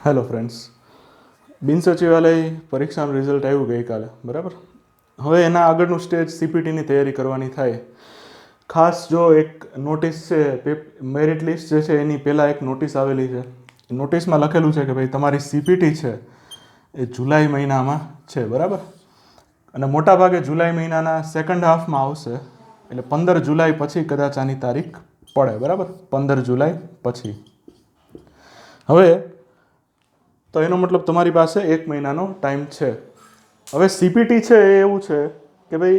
Hello friends, બિન સચિવાલય પરીક્ષાનું રિઝલ્ટ આવ્યું ગઈકાલે, બરાબર. હવે એના આગળનું સ્ટેજ સીપીટીની તૈયારી કરવાની થાય. ખાસ જો એક નોટિસ છે, મેરિટ લિસ્ટ જે છે એની પહેલાં એક નોટિસ આવેલી છે. નોટિસમાં લખેલું છે કે ભાઈ તમારી સીપીટી છે એ જુલાઈ મહિનામાં છે, બરાબર. અને મોટાભાગે જુલાઈ મહિનાના સેકન્ડ હાફમાં આવશે, એટલે 15 જુલાઈ પછી કદાચ આની તારીખ પડે, બરાબર. 15 જુલાઈ પછી. હવે તો એનો મતલબ તમારી પાસે 1 મહિનાનો ટાઈમ છે. હવે સીપીટી છે એ એવું છે કે ભાઈ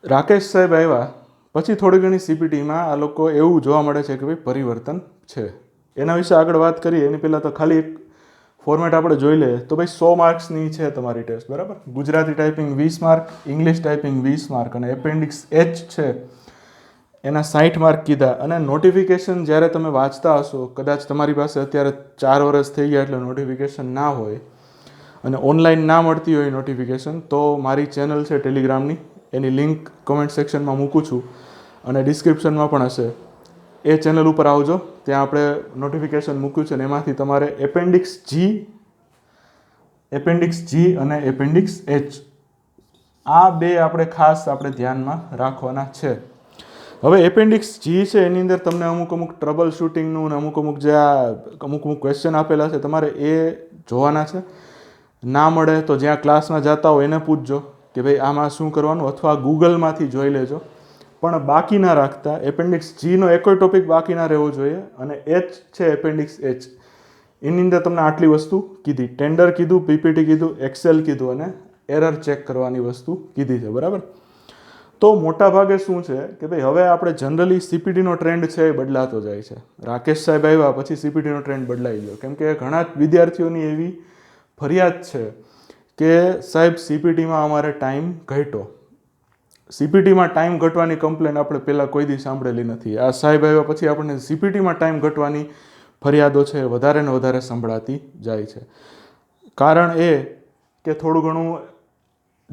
રાકેશ સાહેબ આવ્યા પછી થોડી ઘણી સીપીટીમાં આ લોકો એવું જોવા મળે છે કે ભાઈ પરિવર્તન છે. એના વિશે આગળ વાત કરીએ એની પહેલાં તો ખાલી એક ફોર્મેટ આપણે જોઈ લઈએ. તો ભાઈ 100 માર્ક્સની છે તમારી ટેસ્ટ, બરાબર. Gujarati typing 20 mark, English typing 20 mark અને એપેન્ડિક્સ એચ છે એના 60 માર્ક કીધા. અને નોટિફિકેશન જ્યારે તમે વાંચતા હશો, કદાચ તમારી પાસે અત્યારે 4 વર્ષ થઈ ગયા એટલે નોટિફિકેશન ના હોય અને ઓનલાઈન ના મળતી હોય નોટિફિકેશન, તો મારી ચેનલ છે ટેલિગ્રામની, એની લિંક કમેન્ટ સેક્શનમાં મૂકું છું અને ડિસ્ક્રિપ્શનમાં પણ હશે. એ ચેનલ ઉપર આવજો, ત્યાં આપણે નોટિફિકેશન મૂક્યું છે ને એમાંથી તમારે એપેન્ડિક્સ જી અને એપેન્ડિક્સ એચ આ બે આપણે ખાસ આપણે ધ્યાનમાં રાખવાના છે. હવે એપેન્ડિક્સ જી છે એની અંદર તમને અમુક ટ્રબલ શૂટિંગનું ને અમુક જે આ અમુક ક્વેશ્ચન આપેલા છે તમારે એ જોવાના છે. ના મળે તો જ્યાં ક્લાસમાં જતા હો એને પૂછજો કે ભાઈ આમાં શું કરવાનું, અથવા ગૂગલમાંથી જોઈ લેજો. પણ બાકી ના રાખતા, એપેન્ડિક્સ જીનો એકોય ટોપિક બાકી ના રહેવો જોઈએ. અને એચ છે એપેન્ડિક્સ એચ, એની અંદર તમને આટલી વસ્તુ કીધી: ટેન્ડર કીધું, પીપીટી કીધું, એક્સેલ કીધું અને એરર ચેક કરવાની વસ્તુ કીધી છે, બરાબર. તો મોટા ભાગે શું છે કે ભાઈ હવે આપણે જનરલી સીપીટીનો ટ્રેન્ડ છે એ બદલાતો જાય છે. રાકેશ સાહેબ આવ્યા પછી સીપીટીનો ટ્રેન્ડ બદલાઈ ગયો, કેમ કે ઘણા વિદ્યાર્થીઓની એવી ફરિયાદ છે કે સાહેબ સીપીટીમાં અમારે ટાઈમ ઘટ્યો. સીપીટીમાં ટાઈમ ઘટવાની કમ્પ્લેન આપણે પહેલાં કોઈ દી સાંભળેલી નથી. આ સાહેબ આવ્યા પછી આપણને સીપીટીમાં ટાઈમ ઘટવાની ફરિયાદો છે વધારે ને વધારે સંભળાતી જાય છે. કારણ એ કે થોડું ઘણું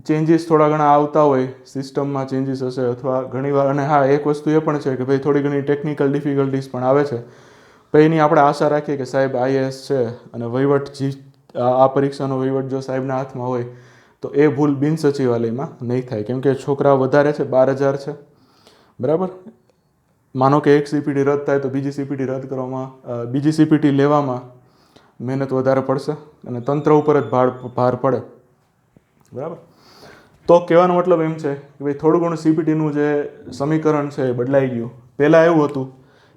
ચેન્જીસ થોડા ઘણા આવતા હોય, સિસ્ટમમાં ચેન્જીસ હશે અથવા ઘણીવાર. અને હા, એક વસ્તુ એ પણ છે કે ભાઈ થોડી ઘણી ટેકનિકલ ડિફિકલ્ટીઝ પણ આવે છે. પછી એની આપણે આશા રાખીએ કે સાહેબ આઈએએસ છે અને વહીવટ આ પરીક્ષાનો વહીવટ જો સાહેબના હાથમાં હોય તો એ ભૂલ બિન સચિવાલયમાં નહીં થાય, કેમ કે છોકરા વધારે છે, 12,000 છે, બરાબર. માનો કે એક સીપીટી રદ થાય તો બીજી સીપીટી રદ કરવામાં, બીજી સીપીટી લેવામાં મહેનત વધારે પડશે અને તંત્ર ઉપર જ ભાર પડે, બરાબર. તો કહેવાનો મતલબ એમ છે કે ભાઈ થોડું ઘણું સીપીટીનું જે સમીકરણ છે એ બદલાઈ ગયું. પહેલાં એવું હતું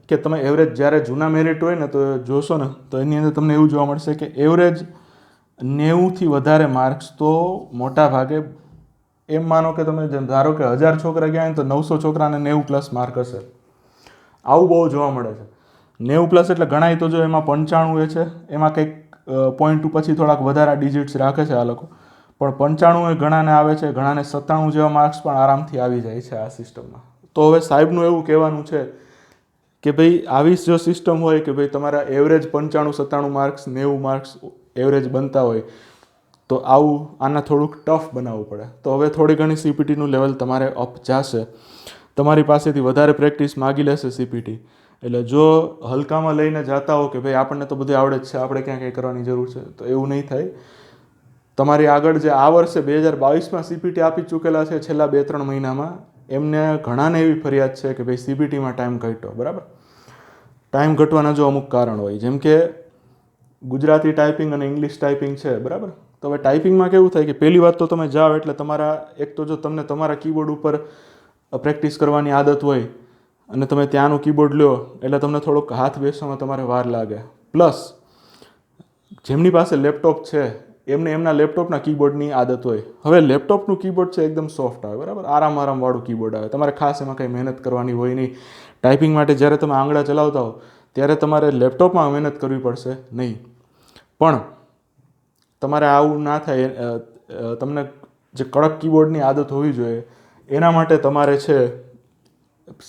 કે તમે એવરેજ જ્યારે જૂના મેરિટ હોય ને તો જોશો ને તો એની અંદર તમને એવું જોવા મળશે કે એવરેજ 90થી વધારે માર્ક્સ તો મોટા ભાગે, એમ માનો કે તમે ધારો કે 1000 છોકરા ગયા ને તો 900 છોકરાને 90+ માર્ક હશે. આવું બહુ જોવા મળે છે. 90+ એટલે ગણાય તો જો એમાં 95 છે, એમાં કંઈક પોઈન્ટ પછી થોડાક વધારા ડિજિટ્સ રાખે છે આ લોકો, પણ 95 એ ઘણાને આવે છે, ઘણાને 97 જેવા માર્ક્સ પણ આરામથી આવી જાય છે આ સિસ્ટમમાં. તો હવે સાહેબનું એવું કહેવાનું છે કે ભાઈ આવી જો સિસ્ટમ હોય કે ભાઈ તમારા એવરેજ 95-97 માર્ક્સ, 90 માર્ક્સ એવરેજ બનતા હોય તો આના થોડુંક ટફ બનાવવું પડે. તો હવે થોડી ઘણી સીપીટીનું લેવલ તમારે અપ જશે. તમારી પાસેથી વધારે પ્રેક્ટિસ માગી લેશે સીપીટી. એટલે જો હલકામાં લઈને જતા હો કે ભાઈ આપણને તો બધું આવડે જ છે, આપણે ક્યાં કંઈ કરવાની જરૂર છે, તો એવું નહીં થાય. તમારી આગળ જે આ વર્ષે 2022માં સીપીટી આપી ચૂકેલા છે છેલ્લા 2-3 મહિનામાં, એમને ઘણાને એવી ફરિયાદ છે કે ભાઈ સીપીટીમાં ટાઈમ ઘટ્યો, બરાબર. ટાઈમ ઘટવાના જો અમુક કારણ હોય, જેમ કે ગુજરાતી ટાઈપિંગ અને ઇંગ્લિશ ટાઈપિંગ છે, બરાબર. તો હવે ટાઈપિંગમાં કેવું થાય કે પહેલી વાત તો તમે જાઓ એટલે તમારા એક તો જો તમને તમારા કીબોર્ડ ઉપર પ્રેક્ટિસ કરવાની આદત હોય અને તમે ત્યાંનું કીબોર્ડ લ્યો એટલે તમને થોડોક હાથ બેસવામાં તમારે વાર લાગે. પ્લસ જેમની પાસે લેપટોપ છે એમને એમના લેપટોપના કીબોર્ડની આદત હોય. હવે લેપટોપનું કીબોર્ડ છે એકદમ સોફ્ટ આવે, બરાબર, આરામવાળું કીબોર્ડ આવે, તમારે ખાસ એમાં કંઈ મહેનત કરવાની હોય નહીં. ટાઈપિંગ માટે જ્યારે તમે આંગળા ચલાવતા હો ત્યારે તમારે લેપટોપમાં મહેનત કરવી પડશે નહીં. પણ તમારે આવું ના થાય, તમને જે કડક કીબોર્ડની આદત હોવી જોઈએ એના માટે તમારે છે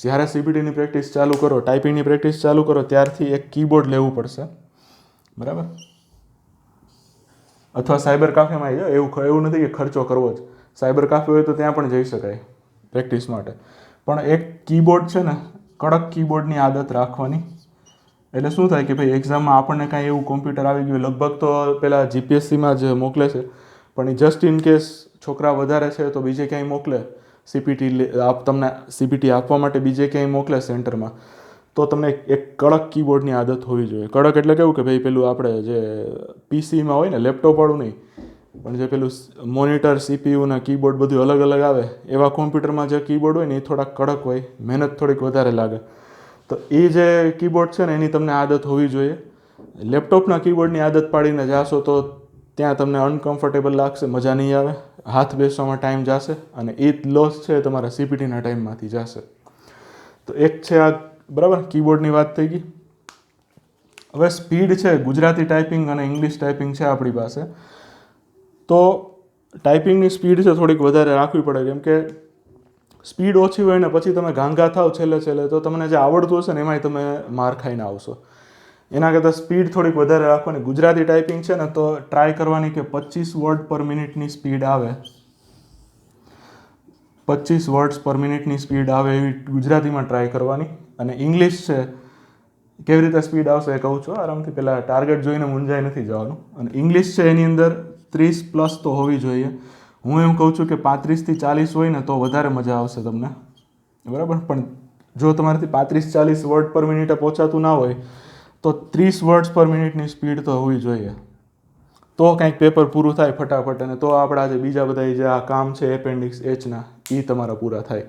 જ્યારે સીપીટીની પ્રેક્ટિસ ચાલુ કરો, ટાઈપિંગની પ્રેક્ટિસ ચાલુ કરો ત્યારથી એક કીબોર્ડ લેવું પડશે, બરાબર. અથવા સાયબર કાફેમાં આવી જાઓ, એવું નથી કે ખર્ચો કરવો જ. સાયબર કાફે હોય તો ત્યાં પણ જઈ શકાય પ્રેક્ટિસ માટે. પણ એક કીબોર્ડ છે ને, કડક કીબોર્ડની આદત રાખવાની એટલે શું થાય કે ભાઈ એક્ઝામમાં આપણને કાંઈ એવું કોમ્પ્યુટર આવી ગયું, લગભગ તો પહેલાં જીપીએસસીમાં જ મોકલે છે, પણ એ જસ્ટ ઇન કેસ છોકરા વધારે છે તો બીજે ક્યાંય મોકલે, તમને સીપીટી આપવા માટે બીજે ક્યાંય મોકલે સેન્ટરમાં, તો તમને એક કડક કીબોર્ડની આદત હોવી જોઈએ. કડક એટલે કેવું કે ભાઈ પેલું આપણે જે પીસીમાં હોય ને, લેપટોપવાળું નહીં, પણ જે પેલું મોનિટર, સીપીયુના કીબોર્ડ બધું અલગ અલગ આવે, એવા કોમ્પ્યુટરમાં જે કીબોર્ડ હોય ને એ થોડાક કડક હોય, મહેનત થોડીક વધારે લાગે. તો એ જે કીબોર્ડ છે ને એની તમને આદત હોવી જોઈએ. લેપટોપના કીબોર્ડની આદત પાડીને જાશો તો ત્યાં તમને અનકમ્ફર્ટેબલ લાગશે, મજા નહીં આવે, હાથ બેસવામાં ટાઈમ જશે, અને એ લોસ છે તમારા સીપીટીના ટાઈમમાંથી જશે. તો એક છે આ, બરાબર, કીબોર્ડની વાત થઈ ગઈ. હવે સ્પીડ છે, ગુજરાતી ટાઈપિંગ અને ઇંગ્લિશ ટાઈપિંગ છે આપણી પાસે, તો ટાઈપિંગની સ્પીડ છે થોડીક વધારે રાખવી પડે, કેમ કે સ્પીડ ઓછી હોય ને પછી તમે ગાંગા થાવ છેલ્લે તો તમને જે આવડતું હશે ને એમાંય તમે માર ખાઈને આવશો. એના કરતાં સ્પીડ થોડીક વધારે રાખવાની. ગુજરાતી ટાઈપિંગ છે ને તો ટ્રાય કરવાની કે 25 વર્ડ પર મિનિટની સ્પીડ આવે, 25 વર્ડ્સ પર મિનિટની સ્પીડ આવે એવી ગુજરાતીમાં ટ્રાય કરવાની. અને ઇંગ્લિશ છે કેવી રીતે સ્પીડ આવશે એ કહું છું આરામથી, પહેલાં ટાર્ગેટ જોઈને મૂંઝાઈ નથી જવાનું. અને ઇંગ્લિશ છે એની અંદર 30+ તો હોવી જોઈએ. હું એમ કહું છું કે 35 થી 40 હોય ને તો વધારે મજા આવશે તમને, બરાબર. પણ જો તમારાથી 35-40 વર્ડ પર મિનિટે પહોંચાતું ના હોય તો 30 વર્ડ્સ પર મિનિટની સ્પીડ તો હોવી જોઈએ, તો કંઈક પેપર પૂરું થાય ફટાફટ, અને તો આપણા જે બીજા બધા જે આ કામ છે એપેન્ડિક્સ એચના એ તમારા પૂરા થાય.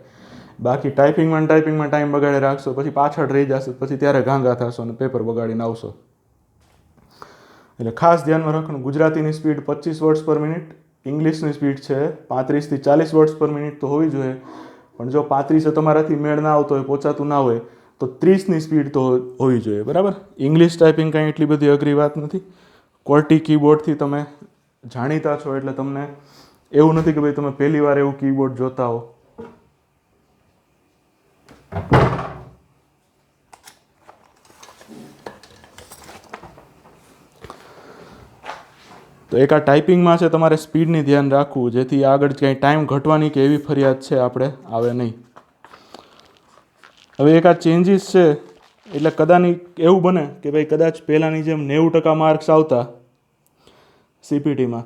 બાકી ટાઈપિંગમાં ટાઈમ બગાડી રાખશો, પછી પાછળ રહી જશે, પછી ત્યારે ગાંગા થશો અને પેપર બગાડીને આવશો. એટલે ખાસ ધ્યાનમાં રાખવાનું, ગુજરાતીની સ્પીડ 25 વર્ડ્સ પર મિનિટ, ઇંગ્લિશની સ્પીડ છે 35 થી 40 વર્ડ્સ પર મિનિટ તો હોવી જોઈએ. પણ જો 35 તમારાથી મેળ ના આવતો હોય, પહોંચાતું ના હોય, તો 30ની સ્પીડ તો હોવી જોઈએ, બરાબર. ઇંગ્લિશ ટાઈપિંગ કાંઈ એટલી બધી અઘરી વાત નથી. ક્વર્ટી કીબોર્ડથી તમે જાણીતા છો એટલે તમને એવું નથી કે ભાઈ તમે પહેલી વાર એવું કીબોર્ડ જોતા હો. તો એક આ ટાઈપિંગમાં છે તમારે સ્પીડની ધ્યાન રાખવું, જેથી આગળ ક્યાંય ટાઈમ ઘટવાની કે એવી ફરિયાદ છે આપણે આવે નહીં. હવે એક આ ચેન્જીસ છે એટલે કદાચ એવું બને કે ભાઈ કદાચ પહેલાંની જેમ 90% માર્ક્સ આવતા સીપીટીમાં,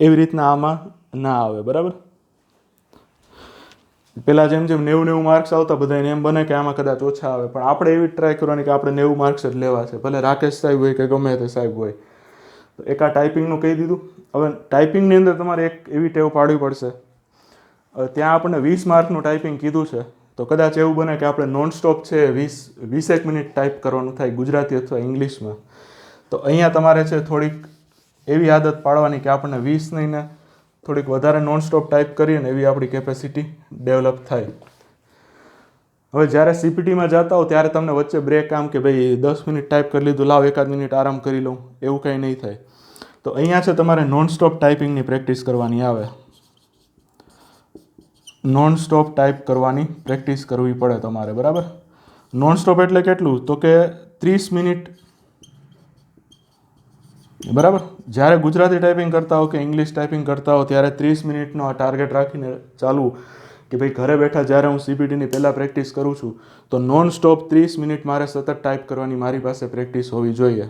એવી રીતના આમાં ના આવે, બરાબર. પહેલાં જેમ 90 માર્ક્સ આવતા બધાને એમ બને કે આમાં કદાચ ઓછા આવે, પણ આપણે એવી ટ્રાય કરવાની કે આપણે 90 માર્ક્સ જ લેવા છે, ભલે રાકેશ સાહેબ હોય કે ગમે તે સાહેબ હોય. તો એક આ ટાઈપિંગનું કહી દીધું. હવે ટાઈપિંગની અંદર તમારે એક એવી ટેવ પાડવી પડશે. ત્યાં આપણને 20 માર્કનું ટાઈપિંગ કીધું છે, તો કદાચ એવું બને કે આપણે નોનસ્ટોપ છે 20 મિનિટ ટાઈપ કરવાનું થાય ગુજરાતી અથવા ઇંગ્લિશમાં. તો અહીંયા તમારે છે થોડીક એવી આદત પાડવાની કે આપણને 20 નહીં ને થોડીક વધારે નોનસ્ટોપ ટાઈપ કરીએ ને એવી આપણી કેપેસિટી ડેવલપ થાય. હવે જ્યારે સીપીટીમાં જતા હો ત્યારે તમને વચ્ચે બ્રેક આમ કે ભાઈ 10 મિનિટ ટાઈપ કરી લીધું, લાવ એકાદ મિનિટ આરામ કરી લઉં, એવું કંઈ નહીં થાય. તો અહીંયા છે તમારે નોનસ્ટોપ ટાઈપિંગની પ્રેક્ટિસ કરવાની આવે. નોનસ્ટોપ ટાઈપ કરવાની પ્રેક્ટિસ કરવી પડે તમારે, બરાબર. નોનસ્ટોપ એટલે કેટલું, તો કે 30 મિનિટ, બરાબર. જ્યારે ગુજરાતી ટાઈપિંગ કરતા હો કે ઇંગ્લિશ ટાઈપિંગ કરતા હો ત્યારે 30 મિનિટનો આ ટાર્ગેટ રાખીને ચાલવું કે ભાઈ ઘરે બેઠા જ્યારે હું સીપીટીની પહેલાં પ્રેક્ટિસ કરું છું તો નોન સ્ટોપ 30 મિનિટ મારે સતત ટાઈપ કરવાની મારી પાસે પ્રેક્ટિસ હોવી જોઈએ.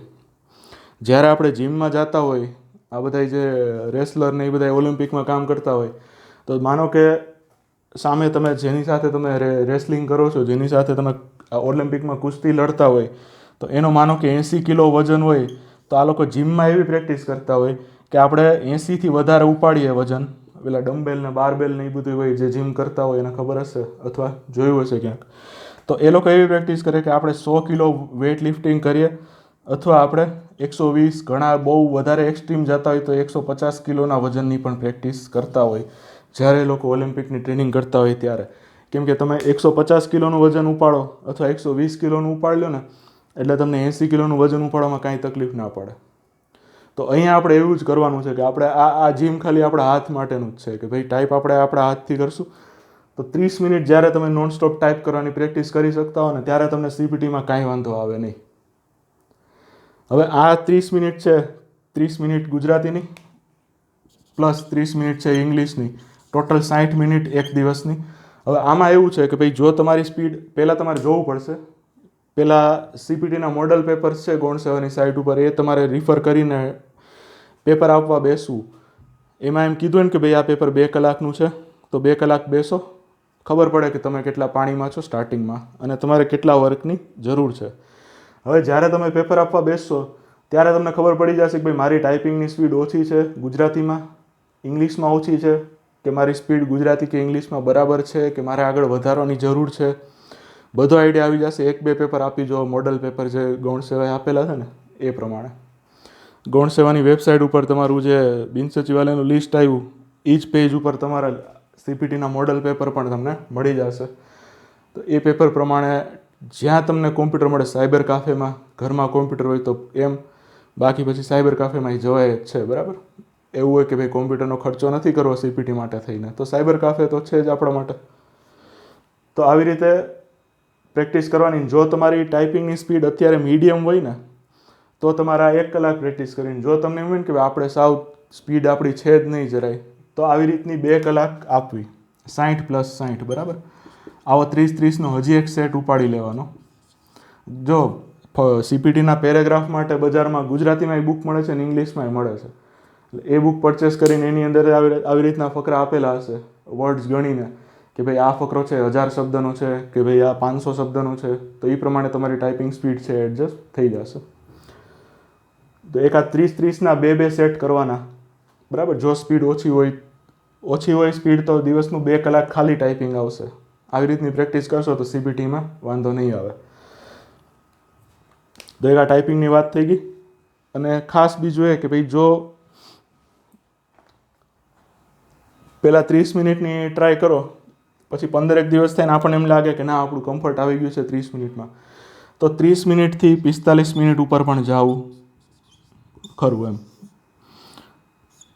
જ્યારે આપણે જીમમાં જતા હોય, આ બધા જે રેસલર ને એ બધા ઓલિમ્પિકમાં કામ કરતા હોય, તો માનો કે સામે તમે જેની સાથે તમે રેસલિંગ કરો છો, જેની સાથે તમે ઓલિમ્પિકમાં કુસ્તી લડતા હોય, તો એનો માનો કે 80 કિલો વજન હોય, તો આ લોકો જીમમાં એવી પ્રેક્ટિસ કરતા હોય કે આપણે 80થી વધારે ઉપાડીએ વજન, પેલા ડમ્બેલ ને બારબેલ ને એ બધું હોય જે જીમ કરતા હોય એને ખબર હશે અથવા જોયું હશે ક્યાંક. તો એ લોકો એવી પ્રેક્ટિસ કરે કે આપણે 100 કિલો વેઇટ લિફ્ટિંગ કરીએ, અથવા આપણે 120, ઘણા બહુ વધારે એક્સ્ટ્રીમ જતા હોય તો 150 કિલોના વજનની પણ પ્રેક્ટિસ કરતા હોય જ્યારે એ લોકો ઓલિમ્પિકની ટ્રેનિંગ કરતા હોય ત્યારે. કેમ કે તમે 150 કિલોનું વજન ઉપાડો અથવા 120 કિલોનું ઉપાડ લો ને એટલે તમને 80 કિલોનું વજન ઉપાડવામાં કાંઈ તકલીફ ના પડે. તો અહીંયા આપણે એવું જ કરવાનું છે કે આપણે આ જીમ ખાલી આપણા હાથ માટેનું જ છે કે ભાઈ ટાઈપ આપણે આપણા હાથથી કરશું. તો 30 મિનિટ જ્યારે તમે નોનસ્ટોપ ટાઈપ કરવાની પ્રેક્ટિસ કરી શકતા હો ને ત્યારે તમને સીપીટીમાં કાંઈ વાંધો આવે નહીં. હવે આ 30 મિનિટ છે, 30 મિનિટ ગુજરાતીની પ્લસ 30 મિનિટ છે ઇંગ્લિશની, ટોટલ 60 મિનિટ એક દિવસની. હવે આમાં એવું છે કે ભાઈ જો તમારી સ્પીડ, પહેલાં તમારે જોવું પડશે પેલા સીપીટીના મોડલ પેપર્સ છે ગૌણ સેવાની સાઇટ ઉપર, એ તમારે રિફર કરીને પેપર આપવા બેસવું. એમાં એમ કીધું ને કે ભાઈ આ પેપર 2 કલાકનું છે, તો 2 કલાક બેસો, ખબર પડે કે તમે કેટલા પાણીમાં છો સ્ટાર્ટિંગમાં અને તમારે કેટલા વર્કની જરૂર છે. હવે જ્યારે તમે પેપર આપવા બેસશો ત્યારે તમને ખબર પડી જશે કે ભાઈ મારી ટાઈપિંગની સ્પીડ ઓછી છે ગુજરાતીમાં, ઇંગ્લિશમાં ઓછી છે, કે મારી સ્પીડ ગુજરાતી કે ઇંગ્લિશમાં બરાબર છે, કે મારે આગળ વધારવાની જરૂર છે. બધો આઈડિયા આવી જશે. 1-2 પેપર આપી જો, મોડલ પેપર જે ગૌણ સેવાએ આપેલા છે ને એ પ્રમાણે. ગૌણ સેવાની વેબસાઇટ ઉપર તમારું જે બિન સચિવાલયનું લિસ્ટ આવ્યું એ જ પેજ ઉપર તમારા સીપીટીના મોડલ પેપર પણ તમને મળી જશે. તો એ પેપર પ્રમાણે જ્યાં તમને કોમ્પ્યુટર મળે, સાયબર કાફેમાં, ઘરમાં કોમ્પ્યુટર હોય તો એમ, બાકી પછી સાયબર કાફેમાં એ જવાય જ છે. બરાબર, એવું હોય કે ભાઈ કોમ્પ્યુટરનો ખર્ચો નથી કરવો સીપીટી માટે થઈને, તો સાયબર કાફે તો છે જ આપણા માટે. તો આવી રીતે પ્રેક્ટિસ કરવાની. જો તમારી ટાઈપિંગની સ્પીડ અત્યારે મીડિયમ હોય ને તો તમારા 1 કલાક પ્રેક્ટિસ કરીને, જો તમને એમ હોય ને કે આપણે સાવ સ્પીડ આપણી છે જ નહીં જરાય, તો આવી રીતની 2 કલાક આપવી, 60 + 60. બરાબર, આવો 30-30નો હજી એક સેટ ઉપાડી લેવાનો. જો સીપીટીના પેરેગ્રાફ માટે બજારમાં ગુજરાતીમાં બુક મળે છે ને ઇંગ્લિશમાં મળે છે, એ બુક પરચેસ કરીને એની અંદર આવી રીતના ફકરા આપેલા હશે વર્ડ્સ ગણીને કે ભાઈ આ ફકરો છે 1000 શબ્દનો છે, કે ભાઈ આ 500 શબ્દનો છે, તો એ પ્રમાણે તમારી ટાઈપિંગ સ્પીડ છે એડજસ્ટ થઈ જશે. તો એક આ 30-30ના 2-2 સેટ કરવાના. બરાબર, જો સ્પીડ ઓછી હોય સ્પીડ તો દિવસનું 2 કલાક ખાલી ટાઈપિંગ આવશે. આવી રીતની પ્રેક્ટિસ કરશો તો સીપીટીમાં વાંધો નહીં આવે. તો એક આ ટાઈપિંગની વાત થઈ ગઈ. અને ખાસ બીજું એ કે ભાઈ જો પહેલાં 30 મિનિટની ટ્રાય કરો, પછી 15 દિવસ થઈને આપણને એમ લાગે કે ના આપણું કમ્ફર્ટ આવી ગયું છે 30 મિનિટમાં, તો 30 મિનિટથી 45 મિનિટ ઉપર પણ જાવું ખરું એમ.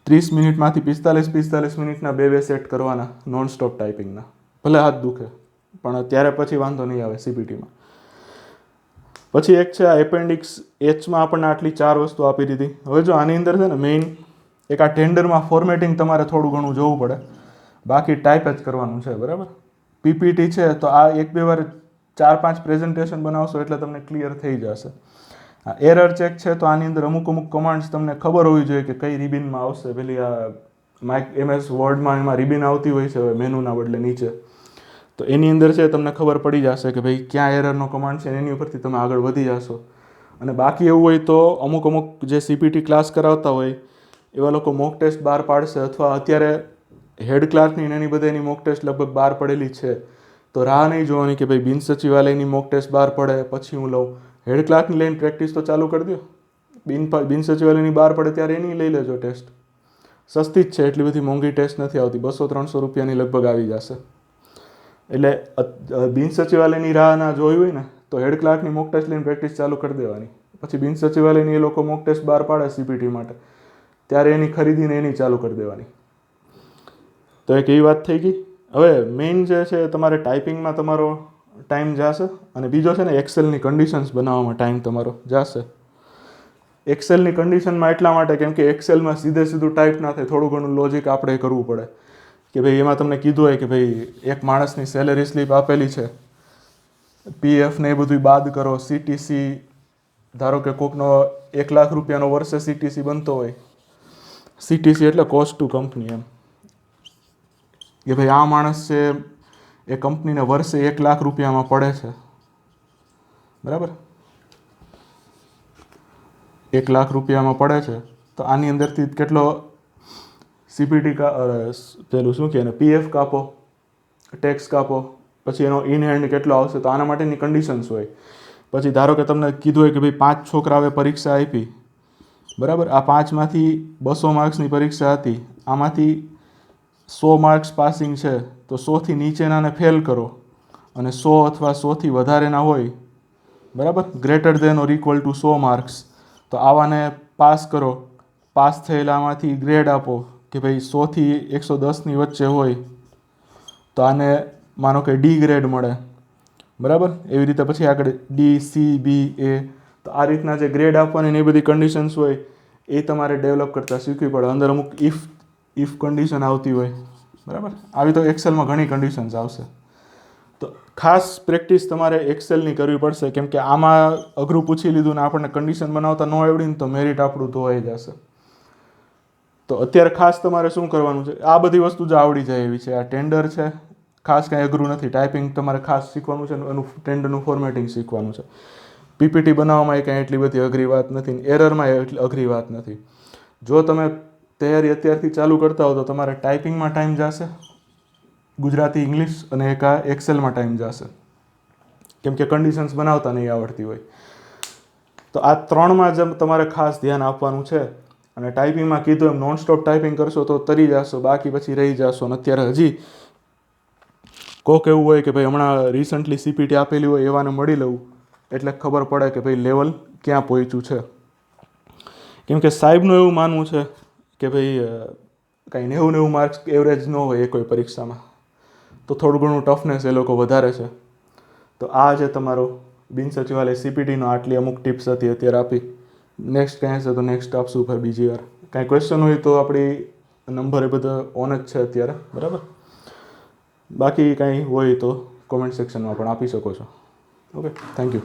30 મિનિટમાંથી 45 મિનિટના 2-2 સેટ કરવાના નોન સ્ટોપ ટાઈપિંગના. ભલે હાથ દુખે પણ ત્યારે પછી વાંધો નહીં આવે સીપીટીમાં. પછી એક છે આ એપેન્ડિક્સ એચમાં આપણને આટલી 4 વસ્તુ આપી દીધી. હવે જો આની અંદર છે ને મેઇન એક આ ટેન્ડરમાં ફોર્મેટિંગ તમારે થોડું ઘણું જોવું પડે, બાકી ટાઈપ જ કરવાનું છે. બરાબર, પીપીટી છે તો આ 1-2 વાર 4-5 પ્રેઝન્ટેશન બનાવશો એટલે તમને ક્લિયર થઈ જશે. આ એરર ચેક છે તો આની અંદર અમુક કમાન્ડ્સ તમને ખબર હોવી જોઈએ કે કઈ રિબિનમાં આવશે. પેલી આ MS વર્ડમાં એમાં રિબિન આવતી હોય છે હવે મેનુના બદલે નીચે, તો એની અંદર છે તમને ખબર પડી જશે કે ભાઈ ક્યાં એરરનો કમાન્ડ છે, એની ઉપરથી તમે આગળ વધી જશો. અને બાકી એવું હોય તો અમુક જે સીપીટી ક્લાસ કરાવતા હોય એવા લોકો મોક ટેસ્ટ બહાર પાડશે, અથવા અત્યારે હેડ ક્લાર્કની એની બધાની મોક ટેસ્ટ લગભગ બહાર પડેલી છે. તો રાહ નહીં જોવાની કે ભાઈ બિન સચિવાલયની મોક ટેસ્ટ બહાર પડે પછી હું લઉં. હેડ ક્લાર્કની લઈને પ્રેક્ટિસ તો ચાલુ કરી દો. બિન સચિવાલયની બહાર પડે ત્યારે એની લઈ લેજો ટેસ્ટ. સસ્તી જ છે, એટલી બધી મોંઘી ટેસ્ટ નથી આવતી, 200-300 રૂપિયાની લગભગ આવી જશે. એટલે બિન સચિવાલયની રાહ ના જોઈ હોય ને તો હેડ ક્લાર્કની મોક ટેસ્ટ લઈને પ્રેક્ટિસ ચાલુ કરી દેવાની. પછી બિન સચિવાલયની એ લોકો મોક ટેસ્ટ બહાર પાડે સીપીટી માટે ત્યારે એની ખરીદીને એની ચાલુ કરી દેવાની. તો એક એવી વાત થઈ ગઈ. હવે મેઇન જે છે તમારે ટાઈપિંગમાં તમારો ટાઈમ જશે, અને બીજો છે ને એક્સેલની કન્ડિશન્સ બનાવવામાં ટાઈમ તમારો જશે. એક્સેલની કન્ડિશનમાં એટલા માટે કેમ કે એક્સેલમાં સીધું ટાઈપ ના થાય, થોડું ઘણું લોજિક આપણે કરવું પડે. કે ભાઈ એમાં તમને કીધું હોય કે ભાઈ એક માણસની સેલેરી સ્લીપ આપેલી છે, PF ને એ બધું બાદ કરો, CTC ધારો કે કોકનો 1 લાખ રૂપિયાનો વર્ષે CTC બનતો હોય, CTC એટલે કોસ્ટ ટુ કંપની એમ, કે ભાઈ આ માણસ છે એ કંપનીને વર્ષે 1 લાખ રૂપિયામાં પડે છે. બરાબર, 1 લાખ રૂપિયામાં પડે છે તો આની અંદરથી કેટલો સીપીટી પેલું શું કહે ને PF કાપો, ટેક્સ કાપો, પછી એનો ઇન હેન્ડ કેટલો આવશે, તો આના માટેની કન્ડિશન્સ હોય. પછી ધારો કે તમને કીધું હોય કે ભાઈ 5 છોકરાઓએ પરીક્ષા આપી, બરાબર, આ 5માંથી 200 માર્ક્સની પરીક્ષા હતી, આમાંથી 100 માર્ક્સ પાસિંગ છે, તો 100થી નીચેનાને ફેલ કરો, અને 100 અથવા 100થી વધારેના હોય, બરાબર, greater than or equal to 100 marks, તો આવાને પાસ કરો. પાસ થયેલામાંથી ગ્રેડ આપો કે ભાઈ 100થી 110ની વચ્ચે હોય તો આને માનો કે D ગ્રેડ મળે. બરાબર, એવી રીતે પછી આગળ D, C, B, A, તો આ રીતના જે ગ્રેડ આપવાની એ બધી કન્ડિશન્સ હોય એ તમારે ડેવલપ કરતાં શીખવી પડે. અંદર અમુક ઇફ કન્ડિશન આવતી હોય, બરાબર, આવી તો એક્સેલમાં ઘણી કન્ડિશન્સ આવશે. તો ખાસ પ્રેક્ટિસ તમારે એક્સેલની કરવી પડશે, કેમ કે આમાં અઘરું પૂછી લીધું ને આપણને કન્ડિશન બનાવતા ન આવડી ને તો મેરિટ આપણું ધોવાઈ જશે. તો અત્યારે ખાસ તમારે શું કરવાનું છે, આ બધી વસ્તુ જ આવડી જાય એવી છે. આ ટેન્ડર છે, ખાસ કાંઈ અઘરું નથી. ટાઈપિંગ તમારે ખાસ શીખવાનું છે, એનું ટેન્ડરનું ફોર્મેટિંગ શીખવાનું છે. પીપીટી બનાવવામાં એ કાંઈ એટલી બધી અઘરી વાત નથી, એરરમાં એટલી અઘરી વાત નથી. જો તમે તૈયારી અત્યારથી ચાલુ કરતા હો તો તમારે ટાઈપિંગમાં ટાઈમ જશે, ગુજરાતી ઇંગ્લિશ, અને એક આ એક્સેલમાં ટાઈમ જશે, કેમ કે કન્ડિશન્સ બનાવતા નહીં આવડતી હોય. તો આ ત્રણમાં જ તમારે ખાસ ધ્યાન આપવાનું છે. અને ટાઈપિંગમાં કીધું એમ નોન સ્ટોપ ટાઈપિંગ કરશો તો તરી જશો, બાકી પછી રહી જશો. અને અત્યારે હજી કોક એવું હોય કે ભાઈ હમણાં રિસન્ટલી સીપીટી આપેલી હોય એવાને મળી લઉં, એટલે ખબર પડે કે ભાઈ લેવલ ક્યાં પહોંચ્યું છે. કેમ કે સાહેબનું એવું માનવું છે કે ભાઈ કાંઈ 90 માર્ક્સ એવરેજ ન હોય એ કોઈ પરીક્ષામાં, તો થોડું ઘણું ટફનેસ એ લોકો વધારે છે. તો આ છે તમારો બિન સચિવાલય સીપીટીનો આટલી અમુક ટિપ્સ હતી અત્યારે આપી. નેક્સ્ટ કાંઈ હશે તો નેક્સ્ટ આપશું ફરી બીજી વાર. કાંઈ ક્વેશ્ચન હોય તો આપણી નંબર એ બધા ઓન જ છે અત્યારે, બરાબર. બાકી કાંઈ હોય તો કોમેન્ટ સેક્શનમાં પણ આપી શકો છો. Okay, thank you.